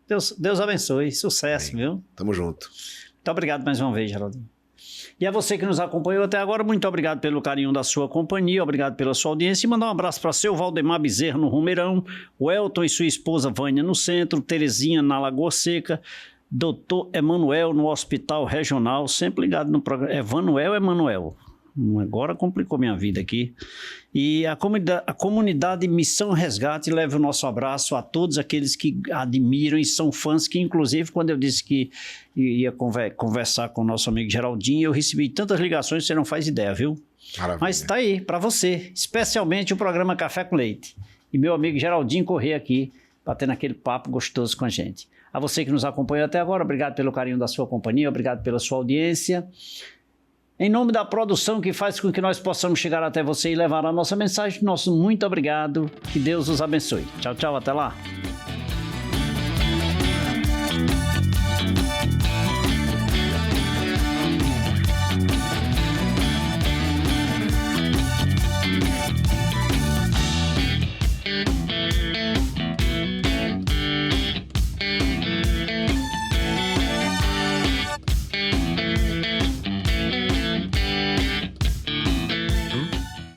Deus abençoe, sucesso, viu? Tamo junto. Muito obrigado mais uma vez, Geraldinho. E a você que nos acompanhou até agora, muito obrigado pelo carinho da sua companhia, obrigado pela sua audiência e mandar um abraço para seu Valdemar Bezerra no Romeirão, o Elton e sua esposa Vânia no centro, Terezinha na Lagoa Seca, Doutor Emanuel no Hospital Regional, sempre ligado no programa. Emanuel. Agora complicou minha vida aqui. E a comunidade Missão Resgate leva o nosso abraço a todos aqueles que admiram e são fãs, que inclusive quando eu disse que ia conversar com o nosso amigo Geraldinho, eu recebi tantas ligações que você não faz ideia, viu? Maravilha. Mas tá aí, para você, especialmente o programa Café com Leite. E meu amigo Geraldinho Corrêa aqui, batendo aquele papo gostoso com a gente. A você que nos acompanhou até agora, obrigado pelo carinho da sua companhia, obrigado pela sua audiência. Em nome da produção que faz com que nós possamos chegar até você e levar a nossa mensagem, nosso muito obrigado. Que Deus os abençoe. Tchau, tchau, até lá.